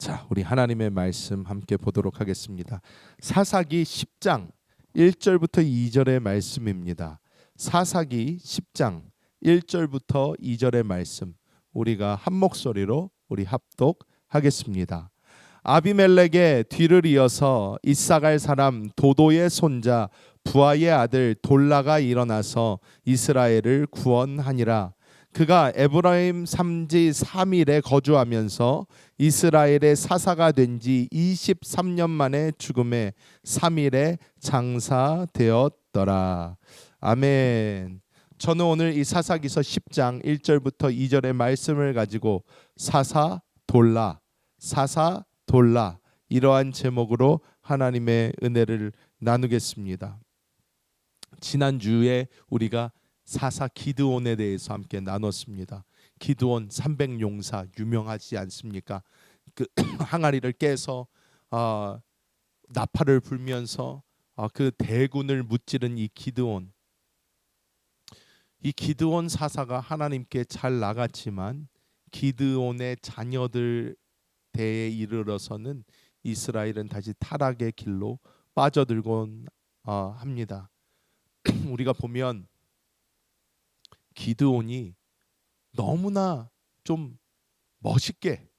자, 우리 하나님의 말씀 함께 보도록 하겠습니다. 사사기 10장 1절부터 2절의 말씀입니다. 사사기 10장 1절부터 2절의 말씀 우리가 한 목소리로 우리 합독하겠습니다. 아비멜렉의 뒤를 이어서 이사갈 사람 도도의 손자 부하의 아들 돌라가 일어나서 이스라엘을 구원하니라. 그가 에브라임 산지 3일에 거주하면서 이스라엘의 사사가 된 지 23년 만에 죽음에 3일에 장사되었더라. 아멘. 저는 오늘 이 사사기서 10장 1절부터 2절의 말씀을 가지고 사사 돌라 이러한 제목으로 하나님의 은혜를 나누겠습니다. 지난주에 우리가 사사 기드온에 대해서 함께 나눴습니다. 기드온 300용사 유명하지 않습니까? 그 항아리를 깨서 나팔을 불면서 그 대군을 무찌른 이 기드온 사사가 하나님께 잘 나갔지만 기드온의 자녀들 대에 이르러서는 이스라엘은 다시 타락의 길로 빠져들곤 합니다. 우리가 보면 기드온이 너무나 좀 멋있게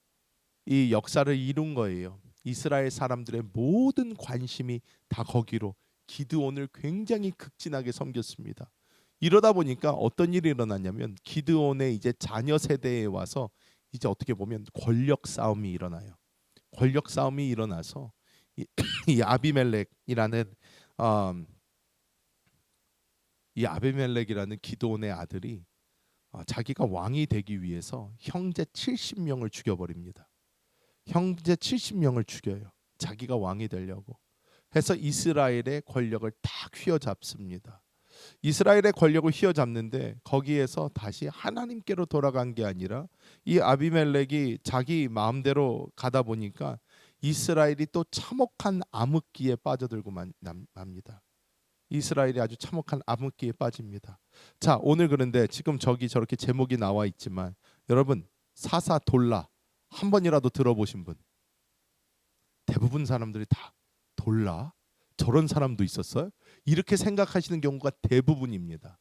이 역사를 이룬 거예요. 이스라엘 사람들의 모든 관심이 다 거기로 기드온을 굉장히 극진하게 섬겼습니다. 이러다 보니까 어떤 일이 일어났냐면 기드온의 이제 자녀 세대에 와서 이제 어떻게 보면 권력 싸움이 일어나요. 권력 싸움이 일어나서 이 아비멜렉이라는 기드온의 아들이 자기가 왕이 되기 위해서 형제 70명을 죽여버립니다. 형제 70명을 죽여요. 자기가 왕이 되려고 해서 이스라엘의 권력을 딱 휘어잡습니다. 이스라엘의 권력을 휘어잡는데 거기에서 다시 하나님께로 돌아간 게 아니라 이 아비멜렉이 자기 마음대로 가다 보니까 이스라엘이 또 참혹한 암흑기에 빠져들고 맙니다. 이스라엘이 아주 참혹한 암흑기에 빠집니다. 자, 오늘 그런데 지금 저기 저렇게 제목이 나와 있지만 여러분 사사 돌라 한 번이라도 들어보신 분? 대부분 사람들이 다 돌라? 저런 사람도 있었어요? 이렇게 생각하시는 경우가 대부분입니다.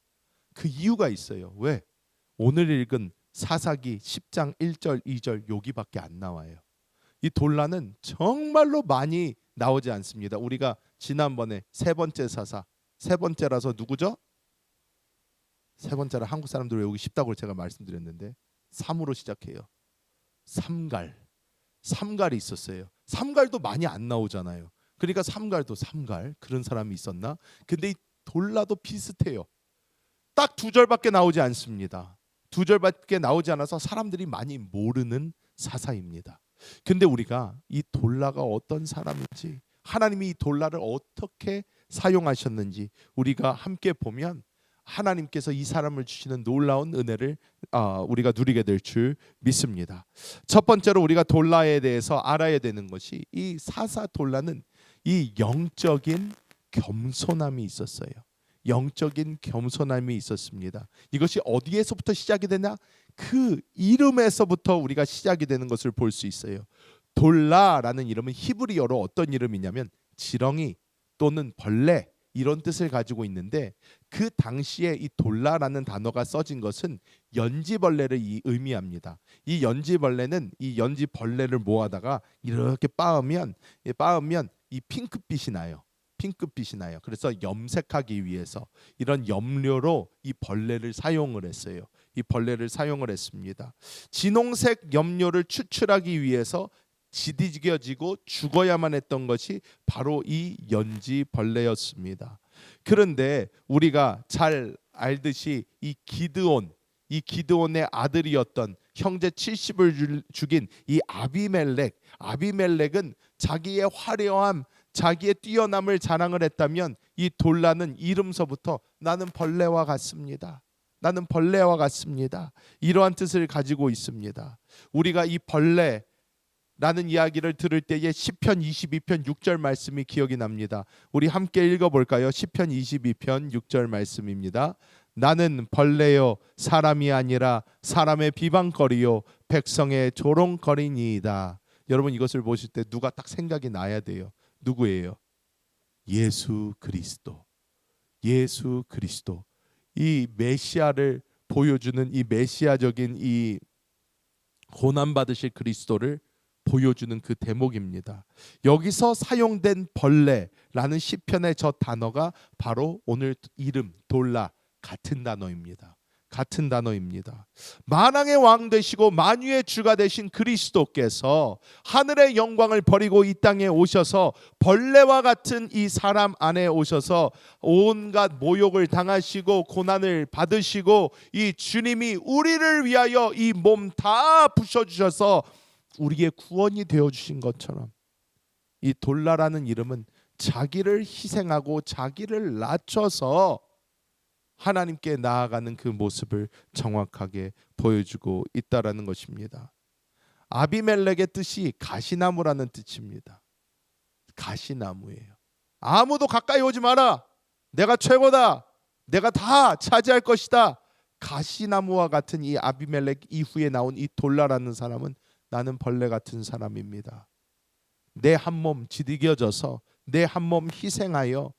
그 이유가 있어요. 왜? 오늘 읽은 사사기 10장 1절 2절 여기밖에 안 나와요. 이 돌라는 정말로 많이 나오지 않습니다. 우리가 지난번에 세 번째 사사 세 번째라서 누구죠? 세 번째라 한국 사람들 외우기 쉽다고 제가 말씀드렸는데 3으로 시작해요. 삼갈이 있었어요. 삼갈도 많이 안 나오잖아요. 그러니까 삼갈 그런 사람이 있었나? 근데 이 돌라도 비슷해요. 딱 2절밖에 나오지 않습니다. 2절밖에 나오지 않아서 사람들이 많이 모르는 사사입니다. 근데 우리가 이 돌라가 어떤 사람인지 하나님이 이 돌라를 어떻게 사용하셨는지 우리가 함께 보면 하나님께서 이 사람을 주시는 놀라운 은혜를 우리가 누리게 될 줄 믿습니다. 첫 번째로 우리가 돌라에 대해서 알아야 되는 것이 이 사사 돌라는 이 영적인 겸손함이 있었어요. 영적인 겸손함이 있었습니다. 이것이 어디에서부터 시작이 되냐? 그 이름에서부터 우리가 시작이 되는 것을 볼 수 있어요. 돌라라는 이름은 히브리어로 어떤 이름이냐면 지렁이 또는 벌레 이런 뜻을 가지고 있는데 그 당시에 이 돌라라는 단어가 써진 것은 연지벌레를 의미합니다. 이 연지벌레는 이 연지벌레를 모아다가 이렇게 빻으면 이 핑크빛이 나요. 그래서 염색하기 위해서 이런 염료로 이 벌레를 사용을 했어요. 이 벌레를 사용을 했습니다. 진홍색 염료를 추출하기 위해서 지디겨지고 죽어야만 했던 것이 바로 이 연지벌레였습니다. 그런데 우리가 잘 알듯이 이 기드온의 아들이었던 형제 70을 죽인 이 아비멜렉은 자기의 화려함, 자기의 뛰어남을 자랑을 했다면 이 돌라는 이름서부터 나는 벌레와 같습니다. 이러한 뜻을 가지고 있습니다. 우리가 이 벌레 라는 이야기를 들을 때에 시편 22편 6절 말씀이 기억이 납니다. 우리 함께 읽어볼까요? 시편 22편 6절 말씀입니다. 나는 벌레요 사람이 아니라 사람의 비방거리요 백성의 조롱거리니이다. 여러분 이것을 보실 때 누가 딱 생각이 나야 돼요. 누구예요? 예수 그리스도. 예수 그리스도. 이 메시아를 보여주는 이 메시아적인 이 고난 받으실 그리스도를 보여주는 그 대목입니다. 여기서 사용된 벌레라는 시편의 저 단어가 바로 오늘 이름 돌라 같은 단어입니다. 같은 단어입니다. 만왕의 왕 되시고 만유의 주가 되신 그리스도께서 하늘의 영광을 버리고 이 땅에 오셔서 벌레와 같은 이 사람 안에 오셔서 온갖 모욕을 당하시고 고난을 받으시고 이 주님이 우리를 위하여 이 몸 다 부셔주셔서 우리의 구원이 되어주신 것처럼 이 돌라라는 이름은 자기를 희생하고 자기를 낮춰서 하나님께 나아가는 그 모습을 정확하게 보여주고 있다라는 것입니다. 아비멜렉의 뜻이 가시나무라는 뜻입니다. 가시나무예요. 아무도 가까이 오지 마라. 내가 최고다. 내가 다 차지할 것이다. 가시나무와 같은 이 아비멜렉 이후에 나온 이 돌라라는 사람은 나는 벌레 같은 사람입니다. 내 한 몸 지디겨져서 내 한 몸 희생하여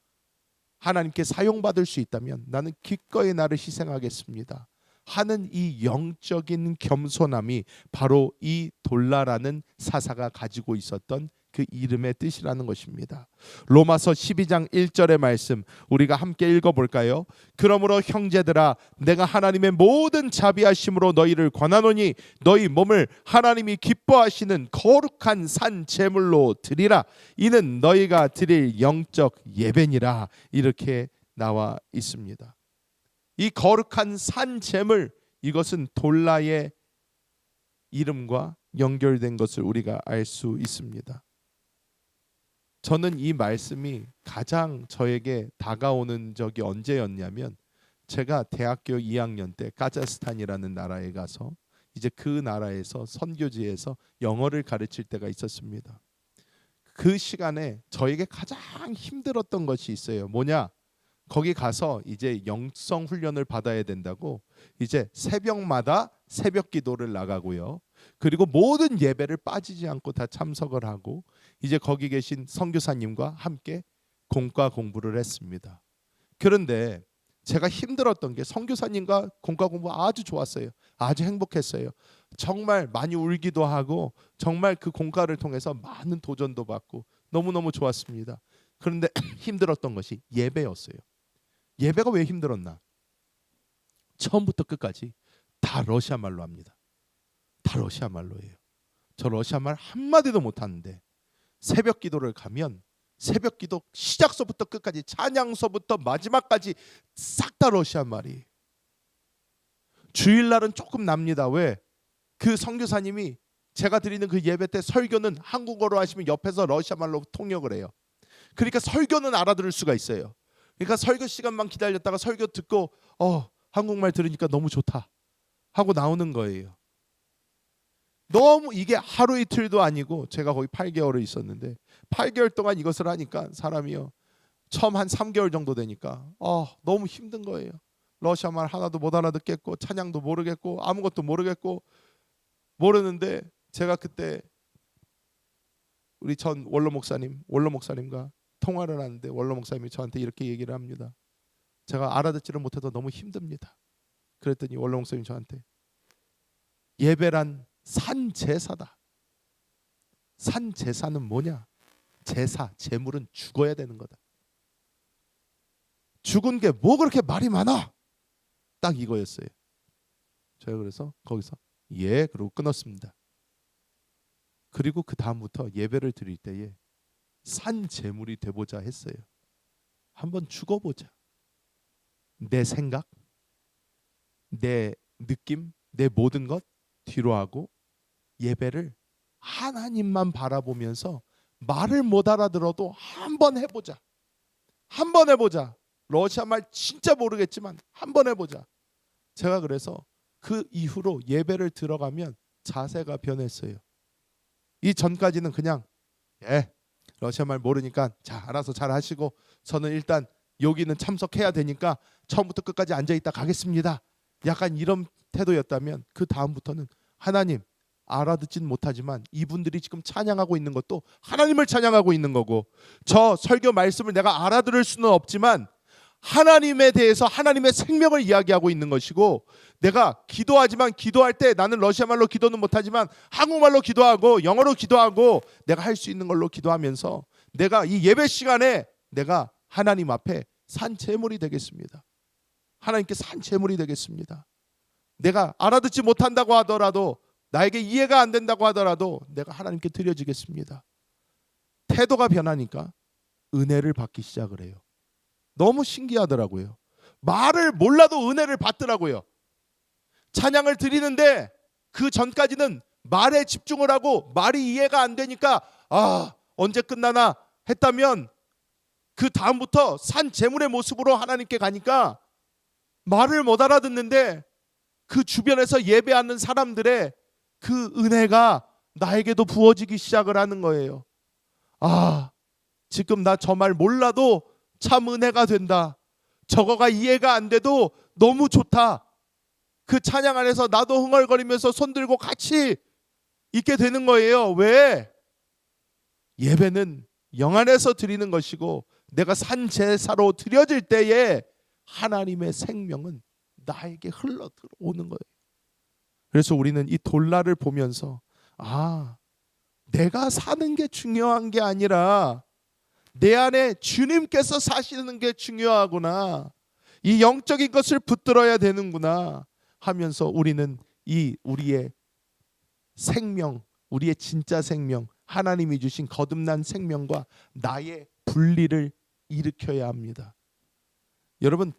하나님께 사용받을 수 있다면 나는 기꺼이 나를 희생하겠습니다 하는 이 영적인 겸손함이 바로 이 돌라라는 사사가 가지고 있었던 그 이름의 뜻이라는 것입니다. 로마서 12장 1절의 말씀 우리가 함께 읽어볼까요? 그러므로 형제들아 내가 하나님의 모든 자비하심으로 너희를 권하노니 너희 몸을 하나님이 기뻐하시는 거룩한 산 제물로 드리라. 이는 너희가 드릴 영적 예배니라. 이렇게 나와 있습니다. 이 거룩한 산 제물, 이것은 돌라의 이름과 연결된 것을 우리가 알 수 있습니다. 저는 이 말씀이 가장 저에게 다가오는 적이 언제였냐면 제가 대학교 2학년 때 카자흐스탄이라는 나라에 가서 이제 그 나라에서 선교지에서 영어를 가르칠 때가 있었습니다. 그 시간에 저에게 가장 힘들었던 것이 있어요. 뭐냐? 거기 가서 이제 영성 훈련을 받아야 된다고 이제 새벽마다 새벽 기도를 나가고요. 그리고 모든 예배를 빠지지 않고 다 참석을 하고 이제 거기 계신 선교사님과 함께 공과 공부를 했습니다. 그런데 제가 힘들었던 게 선교사님과 공과 공부 아주 좋았어요. 아주 행복했어요. 정말 많이 울기도 하고 정말 그 공과를 통해서 많은 도전도 받고 너무너무 좋았습니다. 그런데 힘들었던 것이 예배였어요. 예배가 왜 힘들었나? 처음부터 끝까지 다 러시아 말로 합니다. 다 러시아 말로예요. 저 러시아 말 한마디도 못하는데 새벽 기도를 가면 새벽 기도 시작서부터 끝까지 찬양서부터 마지막까지 싹 다 러시아 말이에요. 주일날은 조금 납니다. 왜? 그 선교사님이 제가 드리는 그 예배 때 설교는 한국어로 하시면 옆에서 러시아 말로 통역을 해요. 그러니까 설교는 알아들을 수가 있어요. 그러니까 설교 시간만 기다렸다가 설교 듣고 한국말 들으니까 너무 좋다 하고 나오는 거예요. 너무 이게 하루 이틀도 아니고 제가 거기 8개월을 있었는데 8개월 동안 이것을 하니까 사람이요. 처음 한 3개월 정도 되니까 너무 힘든 거예요. 러시아 말 하나도 못 알아듣겠고 찬양도 모르겠고 아무것도 모르겠고 모르는데 제가 그때 우리 전 원로 목사님과 통화를 하는데 원로 목사님이 저한테 이렇게 얘기를 합니다. 제가 알아듣지를 못해도 너무 힘듭니다. 그랬더니 원로 목사님이 저한테 예배란 산 제사다. 산 제사는 뭐냐? 제사, 제물은 죽어야 되는 거다. 죽은 게 뭐 그렇게 말이 많아? 딱 이거였어요. 제가 그래서 거기서 그러고 끊었습니다. 그리고 그 다음부터 예배를 드릴 때에 산 제물이 되보자 했어요. 한번 죽어보자. 내 생각, 내 느낌, 내 모든 것 뒤로 하고 예배를 하나님만 바라보면서 말을 못 알아들어도 한번 해보자. 한번 해보자. 러시아 말 진짜 모르겠지만 한번 해보자. 제가 그래서 그 이후로 예배를 들어가면 자세가 변했어요. 이 전까지는 그냥 러시아 말 모르니까 자 알아서 잘 하시고 저는 일단 여기는 참석해야 되니까 처음부터 끝까지 앉아있다 가겠습니다. 약간 이런 태도였다면 그 다음부터는 하나님 알아듣진 못하지만 이분들이 지금 찬양하고 있는 것도 하나님을 찬양하고 있는 거고, 저 설교 말씀을 내가 알아들을 수는 없지만 하나님에 대해서 하나님의 생명을 이야기하고 있는 것이고, 내가 기도하지만 기도할 때 나는 러시아 말로 기도는 못하지만 한국말로 기도하고 영어로 기도하고 내가 할 수 있는 걸로 기도하면서 내가 이 예배 시간에 내가 하나님 앞에 산 제물이 되겠습니다. 하나님께 산 제물이 되겠습니다. 내가 알아듣지 못한다고 하더라도, 나에게 이해가 안 된다고 하더라도 내가 하나님께 드려지겠습니다. 태도가 변하니까 은혜를 받기 시작을 해요. 너무 신기하더라고요. 말을 몰라도 은혜를 받더라고요. 찬양을 드리는데 그 전까지는 말에 집중을 하고 말이 이해가 안 되니까 언제 끝나나 했다면, 그 다음부터 산 제물의 모습으로 하나님께 가니까 말을 못 알아듣는데 그 주변에서 예배하는 사람들의 그 은혜가 나에게도 부어지기 시작을 하는 거예요. 지금 나 저 말 몰라도 참 은혜가 된다. 저거가 이해가 안 돼도 너무 좋다. 그 찬양 안에서 나도 흥얼거리면서 손 들고 같이 있게 되는 거예요. 왜? 예배는 영 안에서 드리는 것이고, 내가 산 제사로 드려질 때에 하나님의 생명은 나에게 흘러 들어오는 거예요. 그래서 우리는 이 돌날을 보면서 내가 사는 게 중요한 게 아니라 내 안에 주님께서 사시는 게 중요하구나, 이 영적인 것을 붙들어야 되는구나 하면서 우리는 이 우리의 생명, 우리의 진짜 생명, 하나님이 주신 거듭난 생명과 나의 분리를 일으켜야 합니다. 여러분,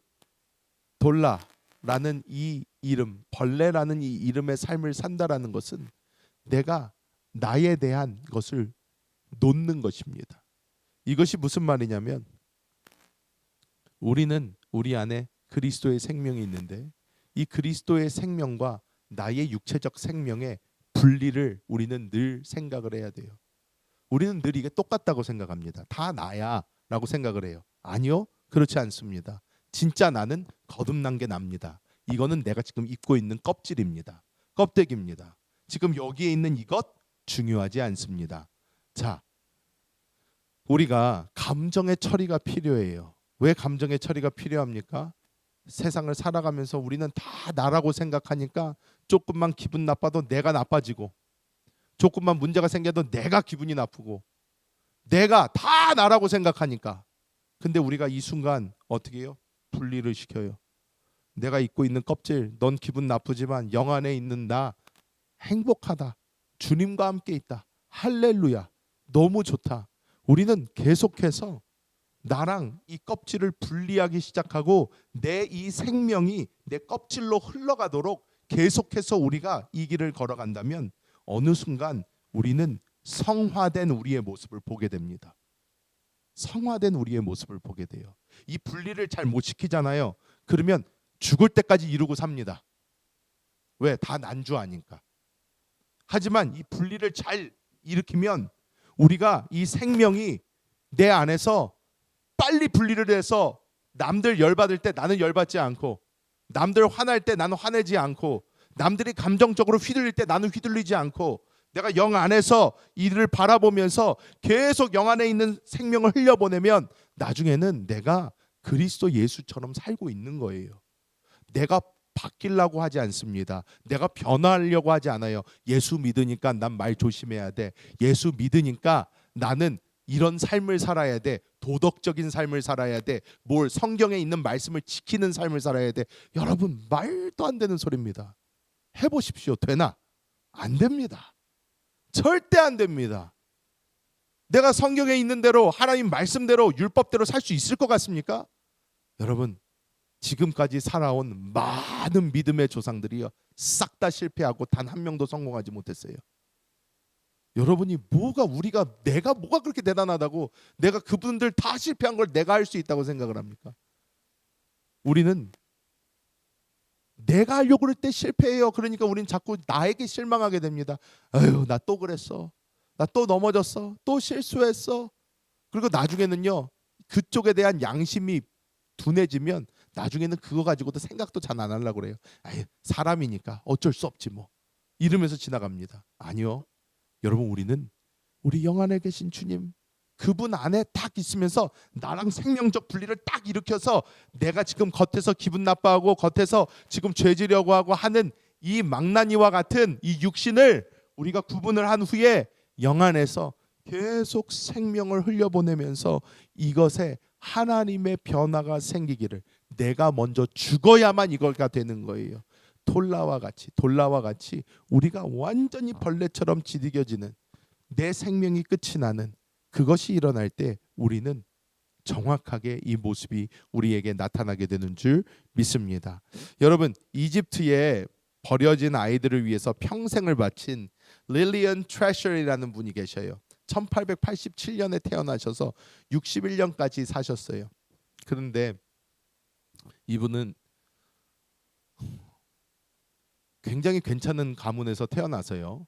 돌라라는 이 이름, 벌레라는 이 이름의 삶을 산다라는 것은 내가 나에 대한 것을 놓는 것입니다. 이것이 무슨 말이냐면, 우리는 우리 안에 그리스도의 생명이 있는데 이 그리스도의 생명과 나의 육체적 생명의 분리를 우리는 늘 생각을 해야 돼요. 우리는 늘 이게 똑같다고 생각합니다. 다 나야 라고 생각을 해요. 아니요, 그렇지 않습니다. 진짜 나는 거듭난 게 납니다. 이거는 내가 지금 입고 있는 껍질입니다. 껍데기입니다. 지금 여기에 있는 이것 중요하지 않습니다. 자, 우리가 감정의 처리가 필요해요. 왜 감정의 처리가 필요합니까? 세상을 살아가면서 우리는 다 나라고 생각하니까 조금만 기분 나빠도 내가 나빠지고, 조금만 문제가 생겨도 내가 기분이 나쁘고, 내가 다 나라고 생각하니까. 근데 우리가 이 순간 어떻게 해요? 분리를 시켜요. 내가 입고 있는 껍질, 넌 기분 나쁘지만 영 안에 있는 나 행복하다. 주님과 함께 있다. 할렐루야. 너무 좋다. 우리는 계속해서 나랑 이 껍질을 분리하기 시작하고 내 이 생명이 내 껍질로 흘러가도록 계속해서 우리가 이 길을 걸어간다면 어느 순간 우리는 성화된 우리의 모습을 보게 됩니다. 성화된 우리의 모습을 보게 돼요. 이 분리를 잘 못 시키잖아요. 그러면 죽을 때까지 이루고 삽니다. 왜? 다 난주하니까. 하지만 이 분리를 잘 일으키면 우리가 이 생명이 내 안에서 빨리 분리를 해서 남들 열받을 때 나는 열받지 않고, 남들 화날 때 나는 화내지 않고, 남들이 감정적으로 휘둘릴 때 나는 휘둘리지 않고, 내가 영 안에서 이를 바라보면서 계속 영 안에 있는 생명을 흘려보내면 나중에는 내가 그리스도 예수처럼 살고 있는 거예요. 내가 바뀌려고 하지 않습니다. 내가 변화하려고 하지 않아요. 예수 믿으니까 난 말 조심해야 돼. 예수 믿으니까 나는 이런 삶을 살아야 돼. 도덕적인 삶을 살아야 돼. 뭘 성경에 있는 말씀을 지키는 삶을 살아야 돼. 여러분, 말도 안 되는 소리입니다. 해보십시오. 되나? 안 됩니다. 절대 안 됩니다. 내가 성경에 있는 대로 하나님 말씀대로 율법대로 살 수 있을 것 같습니까? 여러분, 지금까지 살아온 많은 믿음의 조상들이요, 싹 다 실패하고 단 한 명도 성공하지 못했어요. 여러분이 내가 뭐가 그렇게 대단하다고 내가 그분들 다 실패한 걸 내가 할 수 있다고 생각을 합니까? 우리는 내가 하려고 그럴 때 실패해요. 그러니까 우리는 자꾸 나에게 실망하게 됩니다. 아유, 나 또 그랬어. 나 또 넘어졌어. 또 실수했어. 그리고 나중에는요, 그쪽에 대한 양심이 둔해지면 나중에는 그거 가지고도 생각도 잘 안 하려고 그래요. 아유, 사람이니까 어쩔 수 없지 뭐. 이러면서 지나갑니다. 아니요. 여러분, 우리는 우리 영안에 계신 주님, 그분 안에 딱 있으면서 나랑 생명적 분리를 딱 일으켜서 내가 지금 겉에서 기분 나빠하고 겉에서 지금 죄지려고 하고 하는 이 망나니와 같은 이 육신을 우리가 구분을 한 후에 영안에서 계속 생명을 흘려보내면서 이것에 하나님의 변화가 생기기를, 내가 먼저 죽어야만 이거가 되는 거예요. 돌라와 같이 우리가 완전히 벌레처럼 지디겨지는, 내 생명이 끝이 나는 그것이 일어날 때 우리는 정확하게 이 모습이 우리에게 나타나게 되는 줄 믿습니다. 여러분, 이집트에 버려진 아이들을 위해서 평생을 바친 릴리언 트래셔이라는 분이 계셔요. 1887년에 태어나셔서 61년까지 사셨어요. 그런데 이분은 굉장히 괜찮은 가문에서 태어나서요.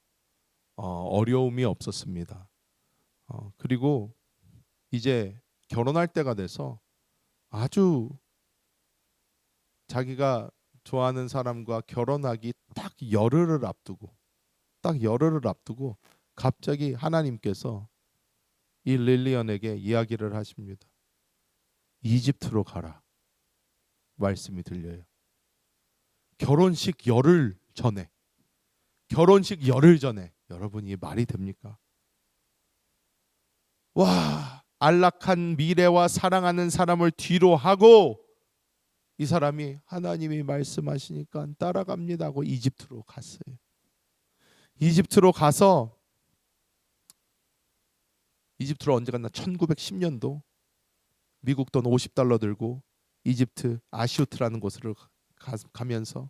어려움이 없었습니다. 그리고 이제 결혼할 때가 돼서 아주 자기가 좋아하는 사람과 결혼하기 딱 열흘을 앞두고 갑자기 하나님께서 이 릴리언에게 이야기를 하십니다. 이집트로 가라. 말씀이 들려요. 결혼식 열흘 전에 여러분이 말이 됩니까? 와, 안락한 미래와 사랑하는 사람을 뒤로 하고 이 사람이 하나님이 말씀하시니까 따라갑니다 하고 이집트로 갔어요. 이집트로 가서 이집트로 언제 갔나? 1910년도 미국 돈 $50 들고 이집트 아시우트라는 곳으로 가면서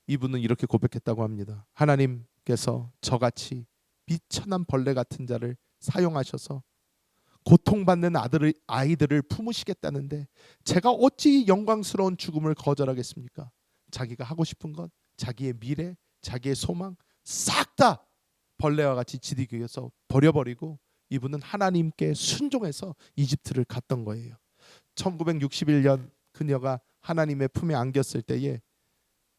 이분은 이렇게 고백했다고 합니다. 하나님께서 저같이 미천한 벌레 같은 자를 사용하셔서 고통받는 아이들을 품으시겠다는데 제가 어찌 영광스러운 죽음을 거절하겠습니까? 자기가 하고 싶은 것, 자기의 미래, 자기의 소망 싹 다 벌레와 같이 지디겨서 버려버리고 이분은 하나님께 순종해서 이집트를 갔던 거예요. 1961년 그녀가 하나님의 품에 안겼을 때에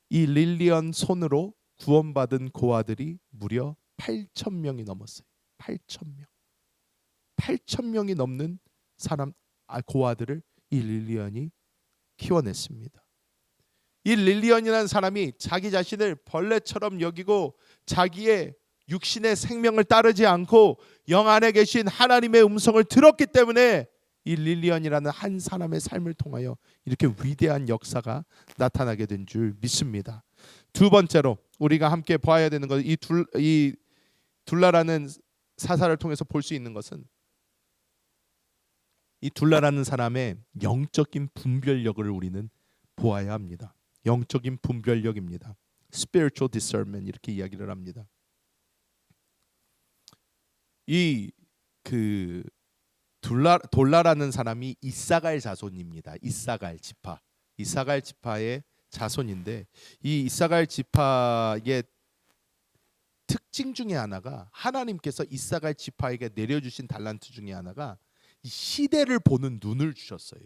이 릴리언 손으로 구원받은 고아들이 무려 8,000명이 넘었어요. 8,000명. 8,000명이 넘는 고아들을 이 릴리언이 키워냈습니다. 이 릴리언이라는 사람이 자기 자신을 벌레처럼 여기고 자기의 육신의 생명을 따르지 않고 영 안에 계신 하나님의 음성을 들었기 때문에 이 릴리언이라는 한 사람의 삶을 통하여 이렇게 위대한 역사가 나타나게 된 줄 믿습니다. 두 번째로 우리가 함께 봐야 되는 것은 이 둘라라는 사사를 통해서 볼 수 있는 것은 이 둘라라는 사람의 영적인 분별력을 우리는 보아야 합니다. 영적인 분별력입니다. Spiritual discernment 이렇게 이야기를 합니다. 이 돌라라는 사람이 이사갈 자손입니다. 이사갈 지파의 자손인데 이 이사갈 지파의 특징 중에 하나가 하나님께서 이사갈 지파에게 내려주신 달란트 중에 하나가 이 시대를 보는 눈을 주셨어요.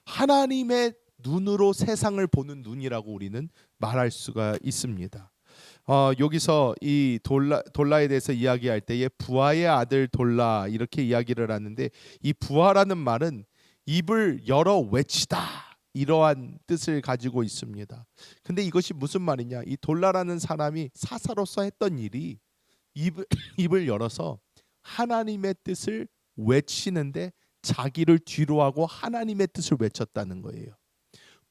하나님의 눈으로 세상을 보는 눈이라고 우리는 말할 수가 있습니다. 여기서 이 돌라에 대해서 이야기할 때에 부하의 아들 돌라 이렇게 이야기를 하는데 이 부하라는 말은 입을 열어 외치다 이러한 뜻을 가지고 있습니다. 근데 이것이 무슨 말이냐? 이 돌라라는 사람이 사사로서 했던 일이 입을 열어서 하나님의 뜻을 외치는데 자기를 뒤로하고 하나님의 뜻을 외쳤다는 거예요.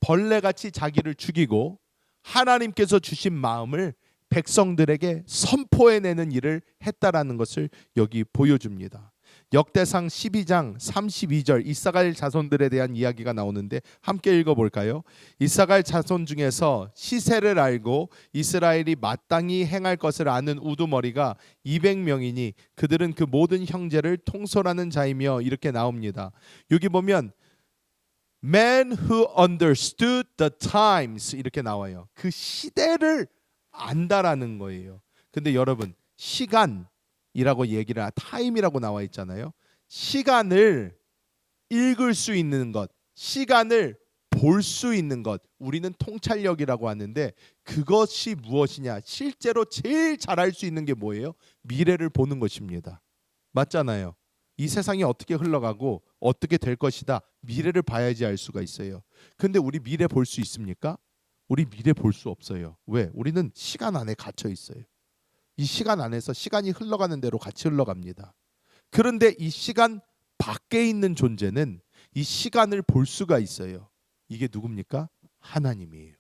벌레같이 자기를 죽이고 하나님께서 주신 마음을 백성들에게 선포해내는 일을 했다라는 것을 여기 보여줍니다. 역대상 12장 32절 이사갈 자손들에 대한 이야기가 나오는데 함께 읽어볼까요? 이사갈 자손 중에서 시세를 알고 이스라엘이 마땅히 행할 것을 아는 우두머리가 200명이니 그들은 그 모든 형제를 통솔하는 자이며 이렇게 나옵니다. 여기 보면 Men who understood the times 이렇게 나와요. 그 시대를 안다라는 거예요. 근데 여러분 시간이라고 얘기를 타임이라고 나와 있잖아요. 시간을 읽을 수 있는 것, 시간을 볼 수 있는 것, 우리는 통찰력이라고 하는데 그것이 무엇이냐? 실제로 제일 잘할 수 있는 게 뭐예요? 미래를 보는 것입니다. 맞잖아요. 이 세상이 어떻게 흘러가고 어떻게 될 것이다. 미래를 봐야지 알 수가 있어요. 근데 우리 미래 볼 수 있습니까? 우리 미래 볼 수 없어요. 왜? 우리는 시간 안에 갇혀 있어요. 이 시간 안에서 시간이 흘러가는 대로 같이 흘러갑니다. 그런데 이 시간 밖에 있는 존재는 이 시간을 볼 수가 있어요. 이게 누굽니까? 하나님이에요.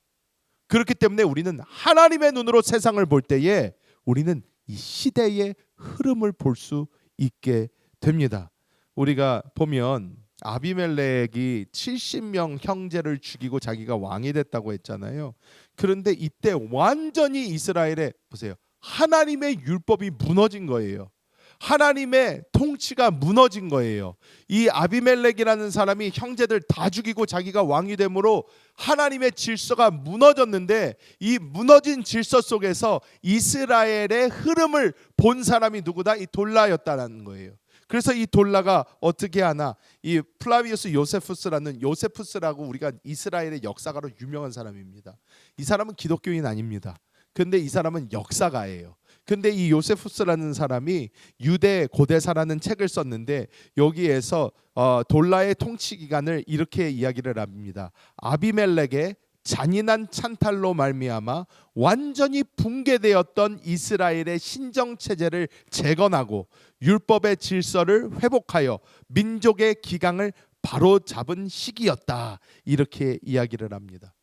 그렇기 때문에 우리는 하나님의 눈으로 세상을 볼 때에 우리는 이 시대의 흐름을 볼 수 있게 됩니다. 우리가 보면 아비멜렉이 70명 형제를 죽이고 자기가 왕이 됐다고 했잖아요. 그런데 이때 완전히 이스라엘에 보세요. 하나님의 율법이 무너진 거예요. 하나님의 통치가 무너진 거예요. 이 아비멜렉이라는 사람이 형제들 다 죽이고 자기가 왕이 되므로 하나님의 질서가 무너졌는데 이 무너진 질서 속에서 이스라엘의 흐름을 본 사람이 누구다? 이 돌라였다라는 거예요. 그래서 이 돌라가 어떻게 하나? 이 플라비우스 요세푸스라고 우리가 이스라엘의 역사가로 유명한 사람입니다. 이 사람은 기독교인 아닙니다. 근데 이 사람은 역사가예요. 근데 이 요세푸스라는 사람이 유대 고대사라는 책을 썼는데 여기에서 돌라의 통치 기간을 이렇게 이야기를 합니다. 아비멜렉의 잔인한 찬탈로 말미암아 완전히 붕괴되었던 이스라엘의 신정 체제를 재건하고 율법의 질서를 회복하여 민족의 기강을 바로 잡은 시기였다. 이렇게 이야기를 합니다.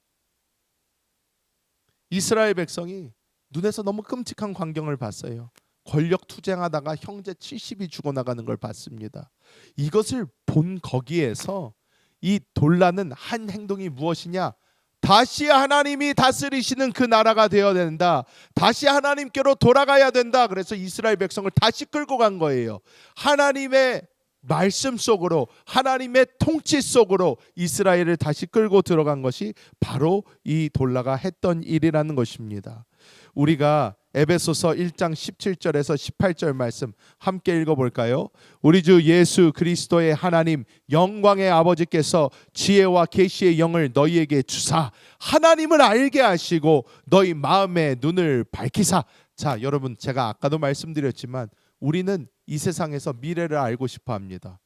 이스라엘 백성이 눈에서 너무 끔찍한 광경을 봤어요. 권력 투쟁하다가 형제 70이 죽어나가는 걸 봤습니다. 이것을 본 거기에서 이 돌라는 한 행동이 무엇이냐? 다시 하나님이 다스리시는 그 나라가 되어야 된다. 다시 하나님께로 돌아가야 된다. 그래서 이스라엘 백성을 다시 끌고 간 거예요. 하나님의 말씀 속으로, 하나님의 통치 속으로 이스라엘을 다시 끌고 들어간 것이 바로 이 돌라가 했던 일이라는 것입니다. 우리가 에베소서 1장 17절에서 18절 말씀 함께 읽어볼까요? 우리 주 예수 그리스도의 하나님 영광의 아버지께서 지혜와 계시의 영을 너희에게 주사 하나님을 알게 하시고 너희 마음의 눈을 밝히사. 자, 여러분, 제가 아까도 말씀드렸지만 우리는 이 세상에서 미래를 알고 싶어 합니다.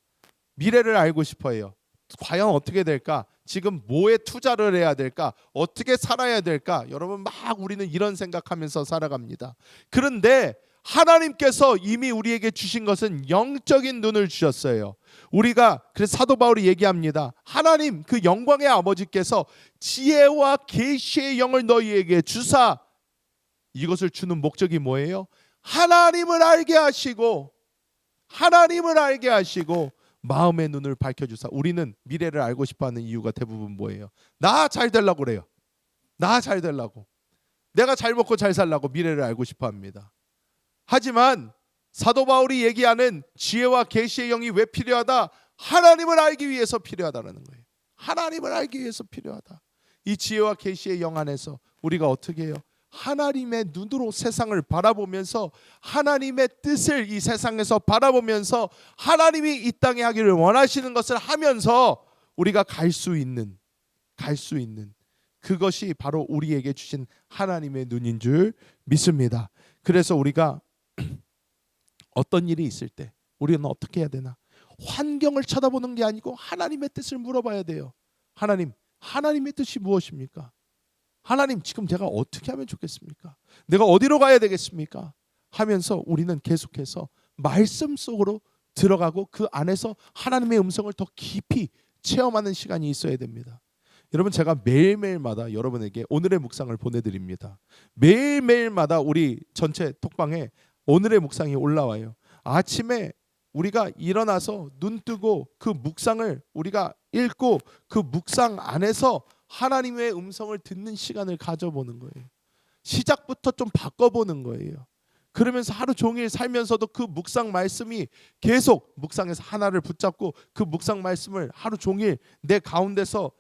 미래를 알고 싶어 해요. 과연 어떻게 될까? 지금 뭐에 투자를 해야 될까? 어떻게 살아야 될까? 여러분, 막 우리는 이런 생각하면서 살아갑니다. 그런데 하나님께서 이미 우리에게 주신 것은 영적인 눈을 주셨어요. 우리가 그래서 사도 바울이 얘기합니다. 하나님 그 영광의 아버지께서 지혜와 계시의 영을 너희에게 주사. 이것을 주는 목적이 뭐예요? 하나님을 알게 하시고 마음의 눈을 밝혀주사. 우리는 미래를 알고 싶어하는 이유가 대부분 뭐예요? 나 잘 되려고 그래요. 나 잘 되려고, 내가 잘 먹고 잘 살려고 미래를 알고 싶어합니다. 하지만 사도 바울이 얘기하는 지혜와 계시의 영이 왜 필요하다? 하나님을 알기 위해서 필요하다는 거예요. 하나님을 알기 위해서 필요하다. 이 지혜와 계시의 영 안에서 우리가 어떻게 해요? 하나님의 눈으로 세상을 바라보면서 하나님의 뜻을 이 세상에서 바라보면서 하나님이 이 땅에 하기를 원하시는 것을 하면서 우리가 갈 수 있는 그것이 바로 우리에게 주신 하나님의 눈인 줄 믿습니다. 그래서 우리가 어떤 일이 있을 때 우리는 어떻게 해야 되나? 환경을 쳐다보는 게 아니고 하나님의 뜻을 물어봐야 돼요. 하나님의 뜻이 무엇입니까? 하나님, 지금 제가 어떻게 하면 좋겠습니까? 내가 어디로 가야 되겠습니까? 하면서 우리는 계속해서 말씀 속으로 들어가고 그 안에서 하나님의 음성을 더 깊이 체험하는 시간이 있어야 됩니다. 여러분, 제가 매일매일마다 여러분에게 오늘의 묵상을 보내드립니다. 매일매일마다 우리 전체 톡방에 오늘의 묵상이 올라와요. 아침에 우리가 일어나서 눈 뜨고 그 묵상을 우리가 읽고 그 묵상 안에서 하나님의 음성을 듣는 시간을 가져보는 거예요. 시작부터 좀 바꿔보는 거예요. 그러면서 하루 종일 살면서도 그 묵상 말씀이 계속 묵상에서 하나를 붙잡고 그 묵상 말씀을 하루 종일 내 가운데서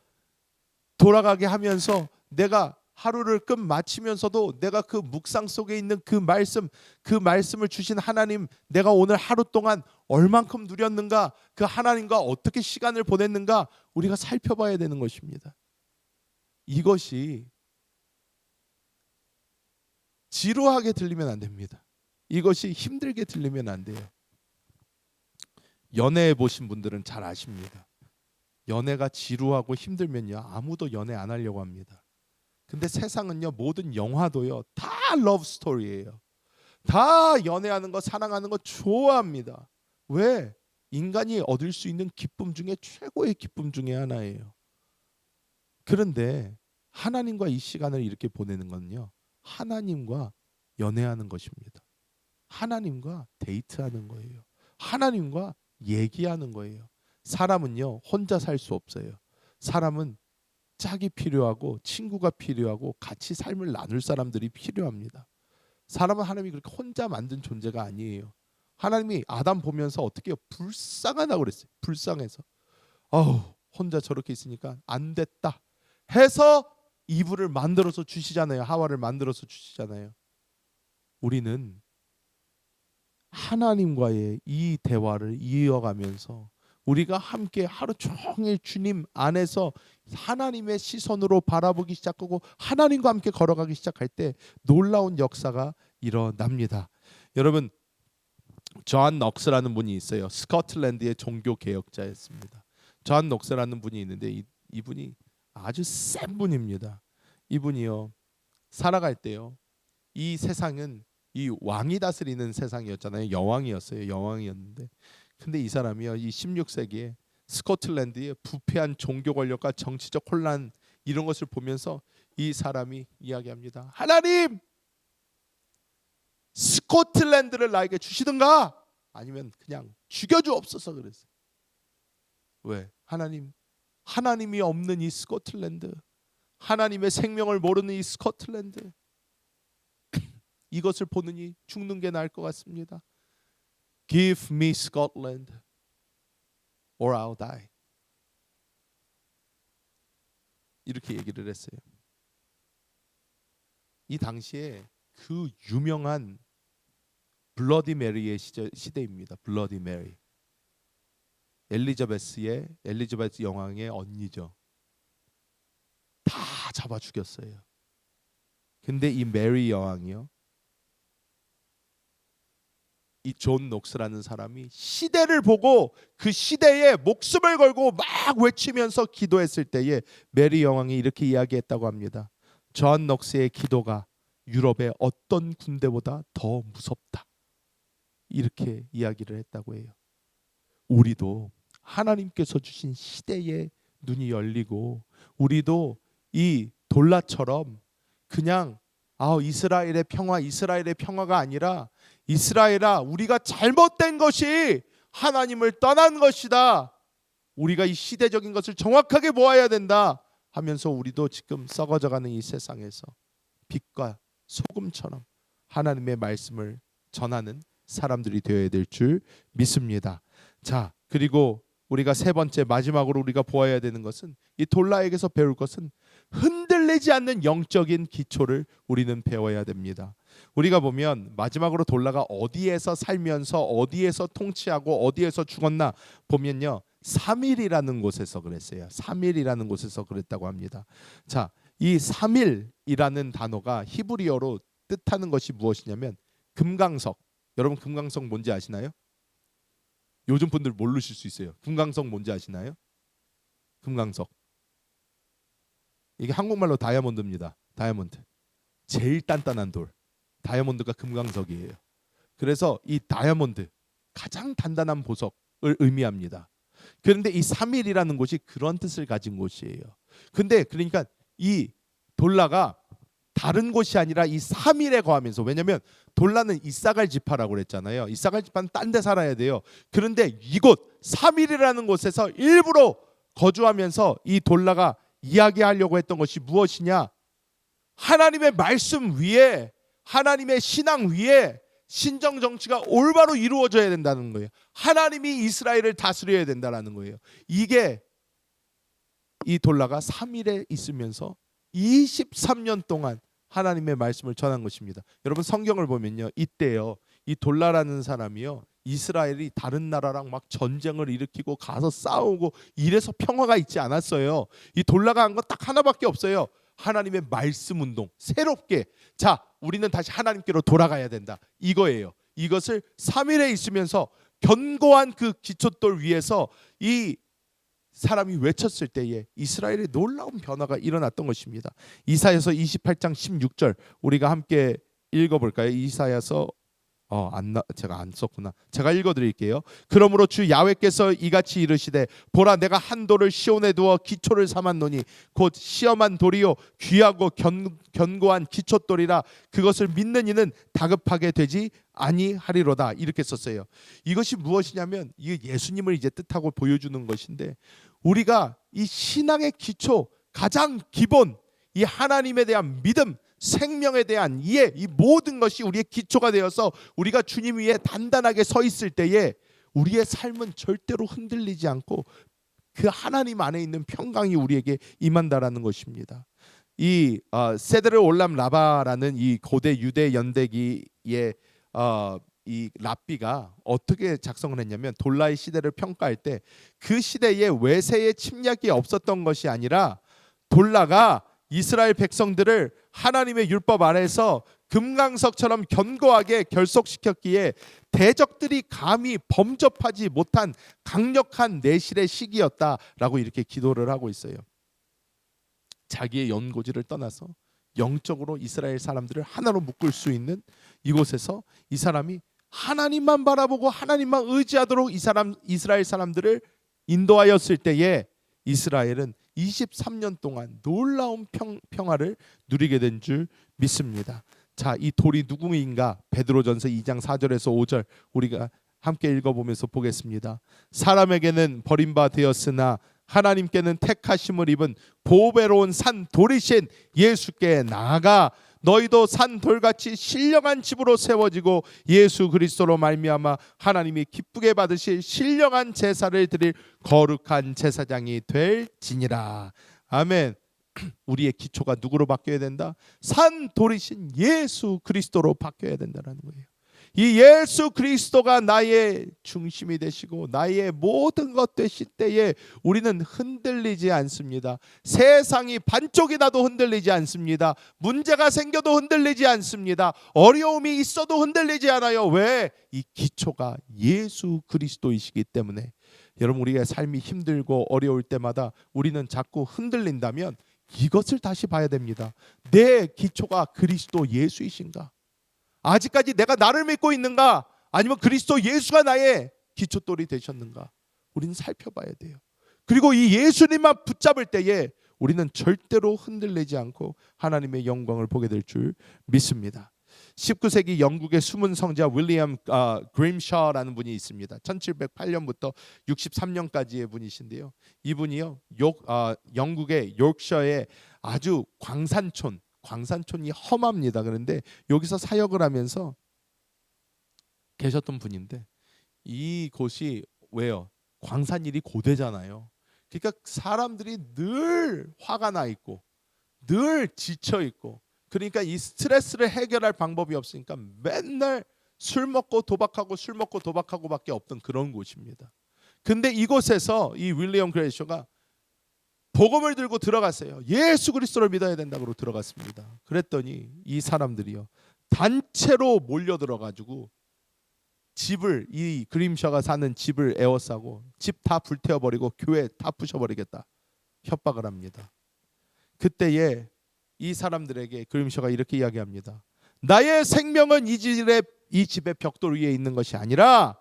돌아가게 하면서 내가 하루를 끝마치면서도 내가 그 묵상 속에 있는 그 말씀을 주신 하나님, 내가 오늘 하루 동안 얼만큼 누렸는가, 그 하나님과 어떻게 시간을 보냈는가 우리가 살펴봐야 되는 것입니다. 이것이 지루하게 들리면 안 됩니다. 이것이 힘들게 들리면 안 돼요. 연애해 보신 분들은 잘 아십니다. 연애가 지루하고 힘들면요, 아무도 연애 안 하려고 합니다. 근데 세상은요, 모든 영화도요, 다 러브 스토리예요. 다 연애하는 거, 사랑하는 거 좋아합니다. 왜? 인간이 얻을 수 있는 기쁨 중에 최고의 기쁨 중에 하나예요. 그런데 하나님과 이 시간을 이렇게 보내는 건요, 하나님과 연애하는 것입니다. 하나님과 데이트하는 거예요. 하나님과 얘기하는 거예요. 사람은요, 혼자 살 수 없어요. 사람은 짝이 필요하고 친구가 필요하고 같이 삶을 나눌 사람들이 필요합니다. 사람은 하나님이 그렇게 혼자 만든 존재가 아니에요. 하나님이 아담 보면서 어떻게 불쌍하다고 그랬어요. 불쌍해서 혼자 저렇게 있으니까 안 됐다 해서 이브를 만들어서 주시잖아요. 하와를 만들어서 주시잖아요. 우리는 하나님과의 이 대화를 이어가면서 우리가 함께 하루 종일 주님 안에서 하나님의 시선으로 바라보기 시작하고 하나님과 함께 걸어가기 시작할 때 놀라운 역사가 일어납니다. 여러분, 존 넉스라는 분이 있어요. 스코틀랜드의 종교 개혁자였습니다. 존 넉스라는 분이 있는데 이분이 아주 센 분입니다. 이분이요, 살아갈 때요, 이 세상은 이 왕이 다스리는 세상이었잖아요. 여왕이었어요. 여왕이었는데, 근데 이 사람이요, 이 16세기에 스코틀랜드의 부패한 종교 권력과 정치적 혼란 이런 것을 보면서 이 사람이 이야기합니다. 하나님, 스코틀랜드를 나에게 주시든가 아니면 그냥 죽여주옵소서 그랬어요. 왜? 하나님이 없는 이 스코틀랜드, 하나님의 생명을 모르는 이 스코틀랜드, 이것을 보느니 죽는 게 나을 것 같습니다. Give me Scotland or I'll die. 이렇게 얘기를 했어요. 이 당시에 그 유명한 블러디 메리의 시대입니다. 블러디 메리. 엘리자베스 여왕의 언니죠. 다 잡아 죽였어요. 근데 이 메리 여왕이요, 이 존 녹스라는 사람이 시대를 보고 그 시대에 목숨을 걸고 막 외치면서 기도했을 때에 메리 여왕이 이렇게 이야기했다고 합니다. 존 녹스의 기도가 유럽의 어떤 군대보다 더 무섭다. 이렇게 이야기를 했다고 해요. 우리도 하나님께서 주신 시대에 눈이 열리고 우리도 이 돌라처럼 그냥 이스라엘의 평화가 아니라 이스라엘아, 우리가 잘못된 것이 하나님을 떠난 것이다. 우리가 이 시대적인 것을 정확하게 보아야 된다 하면서 우리도 지금 썩어져가는 이 세상에서 빛과 소금처럼 하나님의 말씀을 전하는 사람들이 되어야 될 줄 믿습니다. 자, 그리고 우리가 세 번째 마지막으로 우리가 보아야 되는 것은, 이 돌라에게서 배울 것은 흔들리지 않는 영적인 기초를 우리는 배워야 됩니다. 우리가 보면 마지막으로 돌라가 어디에서 살면서 어디에서 통치하고 어디에서 죽었나 보면요, 3일이라는 곳에서 그랬어요. 3일이라는 곳에서 그랬다고 합니다. 자, 이 3일이라는 단어가 히브리어로 뜻하는 것이 무엇이냐면 금강석. 여러분, 금강석 뭔지 아시나요? 요즘 분들 모르실 수 있어요. 금강석 뭔지 아시나요? 금강석. 이게 한국말로 다이아몬드입니다. 다이아몬드. 제일 단단한 돌. 다이아몬드가 금강석이에요. 그래서 이 다이아몬드, 가장 단단한 보석을 의미합니다. 그런데 이 3일이라는 곳이 그런 뜻을 가진 곳이에요. 근데 그러니까 이 돌라가 다른 곳이 아니라 이 3일에 거하면서, 왜냐하면 돌라는 이사갈 지파라고 그랬잖아요. 이사갈 지파는 딴 데 살아야 돼요. 그런데 이곳 3일이라는 곳에서 일부러 거주하면서 이 돌라가 이야기하려고 했던 것이 무엇이냐? 하나님의 말씀 위에, 하나님의 신앙 위에 신정 정치가 올바로 이루어져야 된다는 거예요. 하나님이 이스라엘을 다스려야 된다는 거예요. 이게 이 돌라가 3일에 있으면서 23년 동안 하나님의 말씀을 전한 것입니다. 여러분, 성경을 보면요, 이때요, 이 돌라라는 사람이요, 이스라엘이 다른 나라랑 막 전쟁을 일으키고 가서 싸우고 이래서 평화가 있지 않았어요. 이 돌라가 한 건 딱 하나밖에 없어요. 하나님의 말씀 운동. 새롭게 자, 우리는 다시 하나님께로 돌아가야 된다. 이거예요. 이것을 3일에 있으면서 견고한 그 기초돌 위에서 이 사람이 외쳤을 때에 이스라엘의 놀라운 변화가 일어났던 것입니다. 이사야서 28장 16절 우리가 함께 읽어볼까요? 이사야서 제가 안 썼구나. 제가 읽어드릴게요. 그러므로 주 야훼께서 이같이 이르시되 보라 내가 한 돌을 시온에 두어 기초를 삼았노니 곧 시험한 돌이요 귀하고 견고한 기초돌이라 그것을 믿는 이는 다급하게 되지 아니하리로다. 이렇게 썼어요. 이것이 무엇이냐면 이게 예수님을 이제 뜻하고 보여주는 것인데 우리가 이 신앙의 기초 가장 기본 이 하나님에 대한 믿음 생명에 대한 이해 이 모든 것이 우리의 기초가 되어서 우리가 주님 위에 단단하게 서 있을 때에 우리의 삶은 절대로 흔들리지 않고 그 하나님 안에 있는 평강이 우리에게 임한다라는 것입니다. 이 세데르 올람 라바라는 이 고대 유대 연대기의 이 랍비가 어떻게 작성을 했냐면 돌라의 시대를 평가할 때 그 시대에 외세의 침략이 없었던 것이 아니라 돌라가 이스라엘 백성들을 하나님의 율법 아래에서 금강석처럼 견고하게 결속시켰기에 대적들이 감히 범접하지 못한 강력한 내실의 시기였다라고 이렇게 기도를 하고 있어요. 자기의 연고지를 떠나서 영적으로 이스라엘 사람들을 하나로 묶을 수 있는 이곳에서 이 사람이 하나님만 바라보고 하나님만 의지하도록 이스라엘 사람들을 인도하였을 때에 이스라엘은 23년 동안 놀라운 평화를 누리게 된 줄 믿습니다. 자, 이 돌이 누구인가? 베드로전서 2장 4절에서 5절 우리가 함께 읽어보면서 보겠습니다. 사람에게는 버림바 되었으나 하나님께는 택하심을 입은 보배로운 산 돌이신 예수께 나아가 너희도 산 돌같이 신령한 집으로 세워지고 예수 그리스도로 말미암아 하나님이 기쁘게 받으실 신령한 제사를 드릴 거룩한 제사장이 될지니라. 아멘. 우리의 기초가 누구로 바뀌어야 된다? 산 돌이신 예수 그리스도로 바뀌어야 된다는 거예요. 이 예수 그리스도가 나의 중심이 되시고 나의 모든 것 되실 때에 우리는 흔들리지 않습니다. 세상이 반쪽이 나도 흔들리지 않습니다. 문제가 생겨도 흔들리지 않습니다. 어려움이 있어도 흔들리지 않아요. 왜? 이 기초가 예수 그리스도이시기 때문에. 여러분 우리의 삶이 힘들고 어려울 때마다 우리는 자꾸 흔들린다면 이것을 다시 봐야 됩니다. 내 기초가 그리스도 예수이신가? 아직까지 내가 나를 믿고 있는가? 아니면 그리스도 예수가 나의 기초돌이 되셨는가? 우리는 살펴봐야 돼요. 그리고 이 예수님만 붙잡을 때에 우리는 절대로 흔들리지 않고 하나님의 영광을 보게 될 줄 믿습니다. 19세기 영국의 숨은 성자 윌리엄 그림샤라는 분이 있습니다. 1708년부터 63년까지의 분이신데요. 이분이요 영국의 요크셔의 아주 광산촌이 험합니다. 그런데 여기서 사역을 하면서 계셨던 분인데 이곳이 왜요? 광산일이 고되잖아요. 그러니까 사람들이 늘 화가 나 있고 늘 지쳐 있고 그러니까 이 스트레스를 해결할 방법이 없으니까 맨날 술 먹고 도박하고밖에 없던 그런 곳입니다. 근데 이곳에서 이 윌리엄 그레이셔가 복음을 들고 들어갔어요. 예수 그리스도를 믿어야 된다고 들어갔습니다. 그랬더니 이 사람들이요 단체로 몰려들어가지고 집을 이 그림샤가 사는 집을 에워싸고 집 다 불태워버리고 교회 다 부셔버리겠다 협박을 합니다. 그때에 이 사람들에게 그림샤가 이렇게 이야기합니다. 나의 생명은 이 집의 벽돌 위에 있는 것이 아니라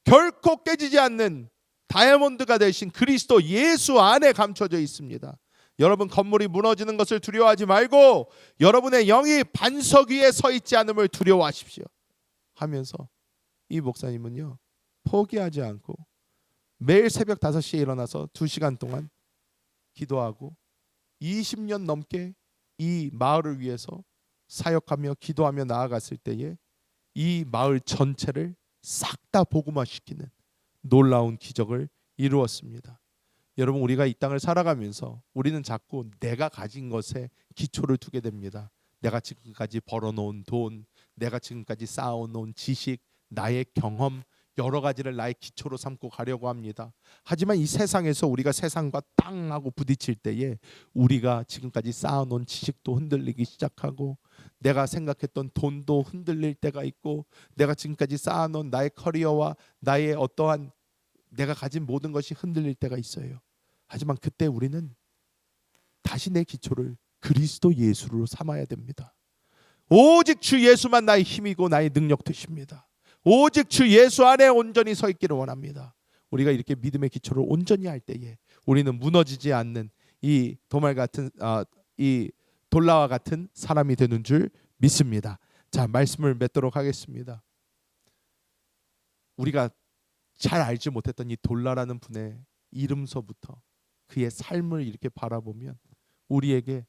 결코 깨지지 않는 다이아몬드가 되신 그리스도 예수 안에 감춰져 있습니다. 여러분 건물이 무너지는 것을 두려워하지 말고 여러분의 영이 반석 위에 서 있지 않음을 두려워하십시오 하면서 이 목사님은요 포기하지 않고 매일 새벽 5시에 일어나서 2시간 동안 기도하고 20년 넘게 이 마을을 위해서 사역하며 기도하며 나아갔을 때에 이 마을 전체를 싹 다 복음화시키는 놀라운 기적을 이루었습니다. 여러분 우리가 이 땅을 살아가면서 우리는 자꾸 내가 가진 것에 기초를 두게 됩니다. 내가 지금까지 벌어놓은 돈, 내가 지금까지 쌓아놓은 지식, 나의 경험 여러 가지를 나의 기초로 삼고 가려고 합니다. 하지만 이 세상에서 우리가 세상과 땅 하고 부딪힐 때에 우리가 지금까지 쌓아놓은 지식도 흔들리기 시작하고 내가 생각했던 돈도 흔들릴 때가 있고 내가 지금까지 쌓아놓은 나의 커리어와 나의 어떠한 내가 가진 모든 것이 흔들릴 때가 있어요. 하지만 그때 우리는 다시 내 기초를 그리스도 예수로 삼아야 됩니다. 오직 주 예수만 나의 힘이고 나의 능력 되십니다. 오직 주 예수 안에 온전히 서 있기를 원합니다. 우리가 이렇게 믿음의 기초를 온전히 할 때에 우리는 무너지지 않는 이 도말 같은 이 돌라와 같은 사람이 되는 줄 믿습니다. 자, 말씀을 맺도록 하겠습니다. 우리가 잘 알지 못했던 이 돌라라는 분의 이름서부터 그의 삶을 이렇게 바라보면 우리에게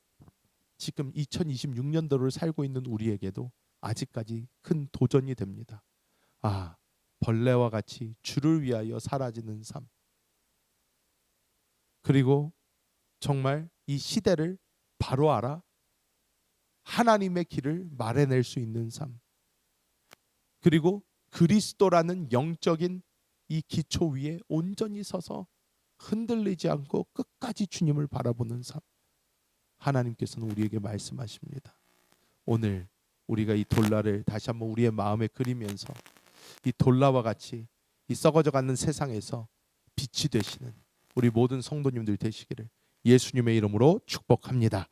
지금 2026년도를 살고 있는 우리에게도 아직까지 큰 도전이 됩니다. 벌레와 같이 주를 위하여 사라지는 삶. 그리고 정말 이 시대를 바로 알아 하나님의 길을 마련낼 수 있는 삶. 그리고 그리스도라는 영적인 이 기초 위에 온전히 서서 흔들리지 않고 끝까지 주님을 바라보는 삶. 하나님께서는 우리에게 말씀하십니다. 오늘 우리가 이 돌라를 다시 한번 우리의 마음에 그리면서 이 돌라와 같이 이 썩어져가는 세상에서 빛이 되시는 우리 모든 성도님들 되시기를 예수님의 이름으로 축복합니다.